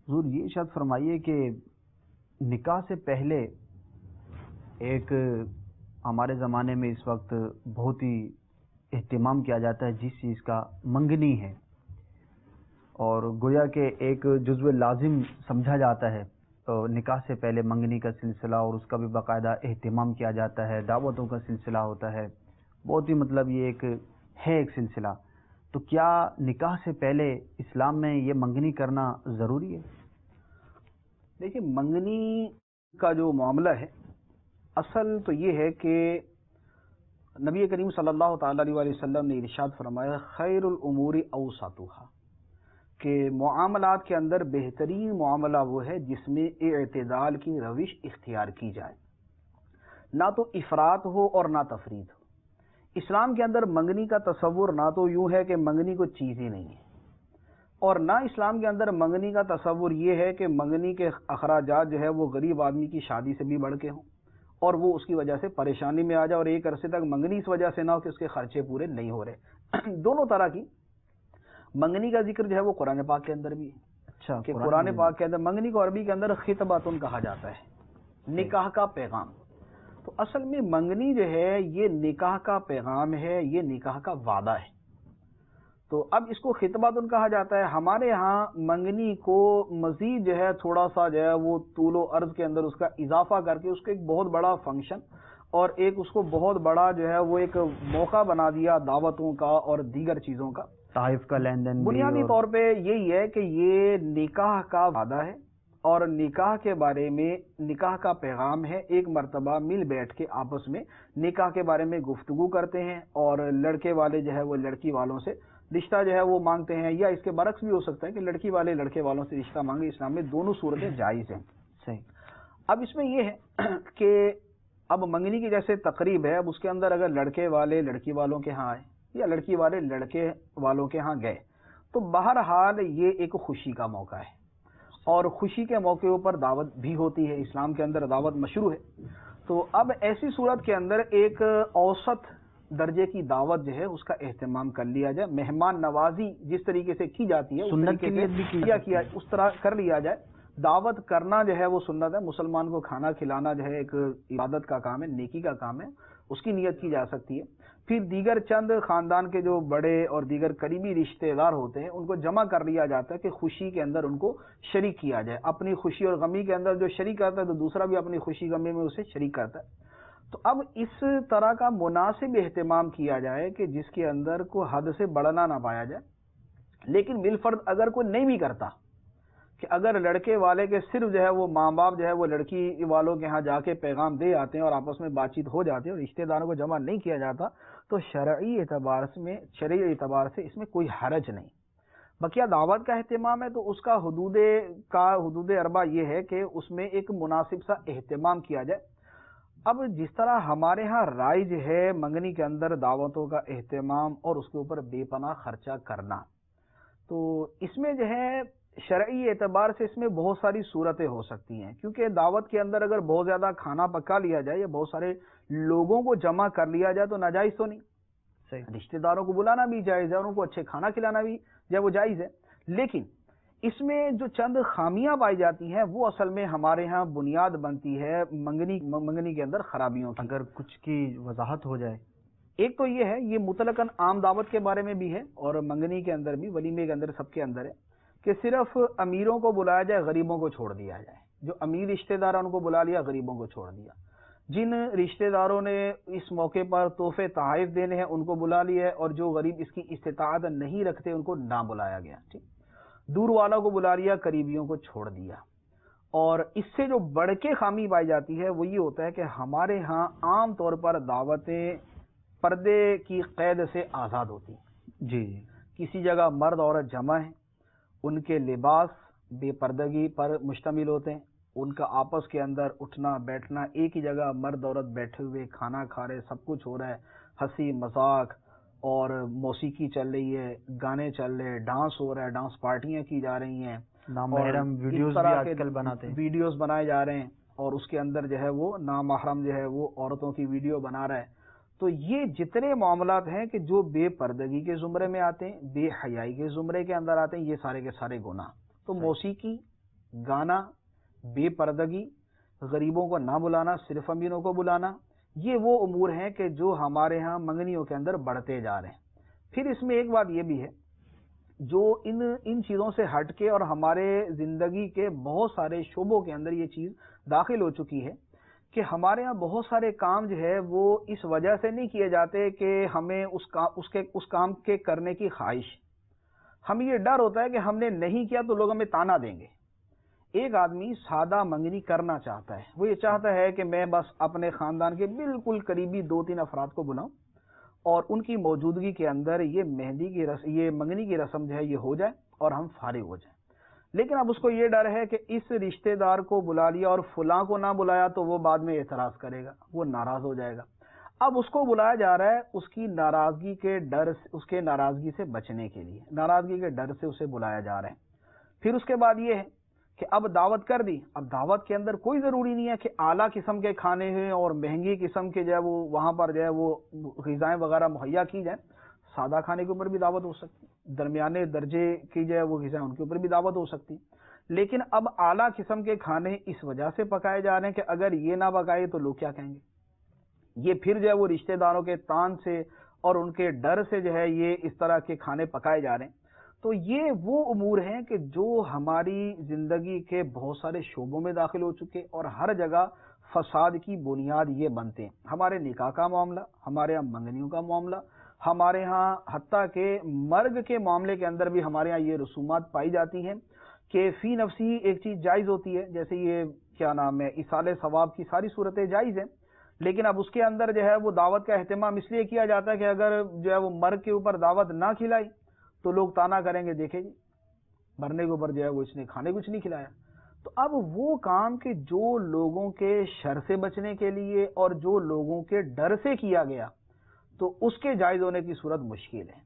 حضور یہ ارشاد فرمائیے کہ نکاح سے پہلے ایک ہمارے زمانے میں اس وقت بہت ہی اہتمام کیا جاتا ہے جس چیز کا منگنی ہے، اور گویا کہ ایک جزو لازم سمجھا جاتا ہے تو نکاح سے پہلے منگنی کا سلسلہ، اور اس کا بھی باقاعدہ اہتمام کیا جاتا ہے، دعوتوں کا سلسلہ ہوتا ہے، بہت ہی مطلب یہ ایک سلسلہ۔ تو کیا نکاح سے پہلے اسلام میں یہ منگنی کرنا ضروری ہے؟ دیکھیے، منگنی کا جو معاملہ ہے اصل تو یہ ہے کہ نبی کریم صلی اللہ تعالی علیہ وسلم نے ارشاد فرمایا خیر الامور اوسطها، کہ معاملات کے اندر بہترین معاملہ وہ ہے جس میں اعتدال کی روش اختیار کی جائے، نہ تو افراط ہو اور نہ تفریط ہو۔ اسلام کے اندر منگنی کا تصور نہ تو یوں ہے کہ منگنی کوئی چیز ہی نہیں ہے، اور نہ اسلام کے اندر منگنی کا تصور یہ ہے کہ منگنی کے اخراجات جو ہے وہ غریب آدمی کی شادی سے بھی بڑھ کے ہوں اور وہ اس کی وجہ سے پریشانی میں آ جائے، اور ایک عرصے تک منگنی اس وجہ سے نہ ہو کہ اس کے خرچے پورے نہیں ہو رہے۔ دونوں طرح کی منگنی کا ذکر جو ہے وہ قرآن پاک کے اندر بھی ہے۔ اچھا، کہ قرآن پاک کے اندر منگنی کو عربی کے اندر خطبۃن کہا جاتا ہے، نکاح کا پیغام۔ تو اصل میں منگنی جو ہے یہ نکاح کا پیغام ہے، یہ نکاح کا وعدہ ہے۔ تو اب اس کو خطبۃن کہا جاتا ہے۔ ہمارے ہاں منگنی کو مزید جو ہے تھوڑا سا جو ہے وہ طول و عرض کے اندر اس کا اضافہ کر کے اس کو ایک بہت بڑا فنکشن اور ایک اس کو بہت بڑا جو ہے وہ ایک موقع بنا دیا دعوتوں کا اور دیگر چیزوں کا، تحائف کا لین دین۔ بنیادی طور پہ یہی ہے کہ یہ نکاح کا وعدہ ہے اور نکاح کے بارے میں نکاح کا پیغام ہے۔ ایک مرتبہ مل بیٹھ کے آپس میں نکاح کے بارے میں گفتگو کرتے ہیں، اور لڑکے والے جو ہے وہ لڑکی والوں سے رشتہ جو ہے وہ مانگتے ہیں، یا اس کے برعکس بھی ہو سکتا ہے کہ لڑکی والے لڑکے والوں سے رشتہ مانگے۔ اسلام میں دونوں صورتیں جائز ہیں۔ صحیح۔ اب اس میں یہ ہے کہ اب منگنی کی جیسے تقریب ہے، اب اس کے اندر اگر لڑکے والے لڑکی والوں کے ہاں آئے یا لڑکی والے لڑکے والوں کے ہاں گئے تو بہرحال یہ ایک خوشی کا موقع ہے، اور خوشی کے موقع پر دعوت بھی ہوتی ہے۔ اسلام کے اندر دعوت مشروع ہے۔ تو اب ایسی صورت کے اندر ایک اوسط درجے کی دعوت جو ہے اس کا اہتمام کر لیا جائے، مہمان نوازی جس طریقے سے کی جاتی ہے سنت کی نیت بھی کیا اس طرح کر لیا جائے۔ دعوت کرنا جو ہے وہ سنت ہے، مسلمان کو کھانا کھلانا جو ہے ایک عبادت کا کام ہے، نیکی کا کام ہے، اس کی نیت کی جا سکتی ہے۔ پھر دیگر چند خاندان کے جو بڑے اور دیگر قریبی رشتہ دار ہوتے ہیں ان کو جمع کر لیا جاتا ہے کہ خوشی کے اندر ان کو شریک کیا جائے۔ اپنی خوشی اور غمی کے اندر جو شریک کرتا ہے تو دوسرا بھی اپنی خوشی غمی میں اسے شریک کرتا ہے۔ تو اب اس طرح کا مناسب اہتمام کیا جائے کہ جس کے اندر کوئی حد سے بڑھنا نہ پایا جائے، لیکن بالفرض اگر کوئی نہیں بھی کرتا، کہ اگر لڑکے والے کے صرف جو ہے وہ ماں باپ جو ہے وہ لڑکی والوں کے ہاں جا کے پیغام دے آتے ہیں اور آپس میں بات چیت ہو جاتی ہے اور رشتہ داروں کو جمع نہیں کیا جاتا، تو شرعی اعتبار سے اس میں کوئی حرج نہیں۔ بقیہ دعوت کا اہتمام ہے تو اس کا حدود اربع یہ ہے کہ اس میں ایک مناسب سا اہتمام کیا جائے۔ اب جس طرح ہمارے ہاں رائج ہے منگنی کے اندر دعوتوں کا اہتمام اور اس کے اوپر بے پناہ خرچہ کرنا، تو اس میں جو ہے شرعی اعتبار سے اس میں بہت ساری صورتیں ہو سکتی ہیں، کیونکہ دعوت کے اندر اگر بہت زیادہ کھانا پکا لیا جائے یا بہت سارے لوگوں کو جمع کر لیا جائے تو ناجائز تو نہیں۔ صحیح، رشتہ داروں کو بلانا بھی جائز ہے، ان کو اچھے کھانا کھلانا بھی جو ہے وہ جائز ہے، لیکن اس میں جو چند خامیاں پائی جاتی ہیں وہ اصل میں ہمارے ہاں بنیاد بنتی ہے منگنی کے اندر خرابیوں کی۔ اگر کچھ کی وضاحت ہو جائے۔ ایک تو یہ ہے، یہ مطلقاً عام دعوت کے بارے میں بھی ہے اور منگنی کے اندر بھی، ولیمے کے اندر، سب کے اندر ہے کہ صرف امیروں کو بلایا جائے، غریبوں کو چھوڑ دیا جائے۔ جو امیر رشتہ دار ان کو بلا لیا، غریبوں کو چھوڑ دیا۔ جن رشتہ داروں نے اس موقع پر تحفے تحائف دینے ہیں ان کو بلا لیا ہے، اور جو غریب اس کی استطاعت نہیں رکھتے ان کو نہ بلایا گیا۔ ٹھیک، دور والوں کو بلا لیا، قریبیوں کو چھوڑ دیا۔ اور اس سے جو بڑھ کے خامی پائی جاتی ہے وہ یہ ہوتا ہے کہ ہمارے ہاں عام طور پر دعوتیں پردے کی قید سے آزاد ہوتی ہیں۔ جی، کسی جگہ مرد عورت جمع ہیں، ان کے لباس بے پردگی پر مشتمل ہوتے ہیں، ان کا آپس کے اندر اٹھنا بیٹھنا، ایک ہی جگہ مرد عورت بیٹھے ہوئے کھانا کھا رہے، سب کچھ ہو رہا ہے، ہنسی مذاق اور موسیقی چل رہی ہے، گانے چل رہے ہیں، ڈانس ہو رہا ہے، ڈانس پارٹیاں کی جا رہی ہیں، نامحرم ویڈیوز بھی آج کل بناتے ہیں، ویڈیوز بنائے جا رہے ہیں، اور اس کے اندر جو ہے وہ نامحرم جو ہے وہ عورتوں کی ویڈیو بنا رہا ہے۔ تو یہ جتنے معاملات ہیں کہ جو بے پردگی کے زمرے میں آتے ہیں، بے حیائی کے زمرے کے اندر آتے ہیں، یہ سارے کے سارے گناہ۔ تو موسیقی گانا، بے پردگی، غریبوں کو نہ بلانا، صرف امینوں کو بلانا، یہ وہ امور ہیں کہ جو ہمارے ہاں منگنیوں کے اندر بڑھتے جا رہے ہیں۔ پھر اس میں ایک بات یہ بھی ہے، جو ان چیزوں سے ہٹ کے اور ہمارے زندگی کے بہت سارے شعبوں کے اندر یہ چیز داخل ہو چکی ہے کہ ہمارے ہاں بہت سارے کام جو ہے وہ اس وجہ سے نہیں کیے جاتے کہ ہمیں اس کام کے کرنے کی خواہش، ہمیں یہ ڈر ہوتا ہے کہ ہم نے نہیں کیا تو لوگ ہمیں تانا دیں گے۔ ایک آدمی سادہ منگنی کرنا چاہتا ہے، وہ یہ چاہتا ہے کہ میں بس اپنے خاندان کے بالکل قریبی 2-3 افراد کو بلاؤں اور ان کی موجودگی کے اندر یہ منگنی کی رسم جو ہے یہ ہو جائے اور ہم فارغ ہو جائیں۔ لیکن اب اس کو یہ ڈر ہے کہ اس رشتہ دار کو بلا لیا اور فلاں کو نہ بلایا تو وہ بعد میں اعتراض کرے گا، وہ ناراض ہو جائے گا۔ اب اس کو بلایا جا رہا ہے اس کی ناراضگی کے ڈر، اس کے ناراضگی سے بچنے کے لیے، ناراضگی کے ڈر سے اسے بلایا جا رہا ہے۔ پھر اس کے بعد یہ ہے کہ اب دعوت کر دی، اب دعوت کے اندر کوئی ضروری نہیں ہے کہ اعلیٰ قسم کے کھانے ہیں اور مہنگی قسم کے جو ہے وہ وہاں پر جو ہے وہ غذائیں وغیرہ مہیا کی جائیں، سادہ کھانے کے اوپر بھی دعوت ہو سکتی، درمیانے درجے کی جو ہے وہ غذائیں ان کے اوپر بھی دعوت ہو سکتی۔ لیکن اب اعلیٰ قسم کے کھانے اس وجہ سے پکائے جا رہے ہیں کہ اگر یہ نہ پکائے تو لوگ کیا کہیں گے، یہ پھر جو ہے وہ رشتہ داروں کے تان سے اور ان کے ڈر سے جو ہے یہ اس طرح کے کھانے پکائے جا رہے ہیں۔ تو یہ وہ امور ہیں کہ جو ہماری زندگی کے بہت سارے شعبوں میں داخل ہو چکے اور ہر جگہ فساد کی بنیاد یہ بنتے ہیں۔ ہمارے نکاح کا معاملہ، ہمارے ہاں منگنیوں کا معاملہ، ہمارے ہاں حتیٰ کہ مرگ کے معاملے کے اندر بھی ہمارے ہاں یہ رسومات پائی جاتی ہیں کہ فی نفسی ایک چیز جائز ہوتی ہے، جیسے یہ کیا نام ہے ایصال ثواب کی ساری صورتیں جائز ہیں، لیکن اب اس کے اندر جو ہے وہ دعوت کا اہتمام اس لیے کیا جاتا ہے کہ اگر جو ہے وہ مرگ کے اوپر دعوت نہ کھلائی تو لوگ تانا کریں گے، دیکھیں جی مرنے کے اوپر جو ہے وہ اس نے کھانے کچھ نہیں کھلایا۔ تو اب وہ کام کہ جو لوگوں کے شر سے بچنے کے لیے اور جو لوگوں کے ڈر سے کیا گیا تو اس کے جائز ہونے کی صورت مشکل ہے۔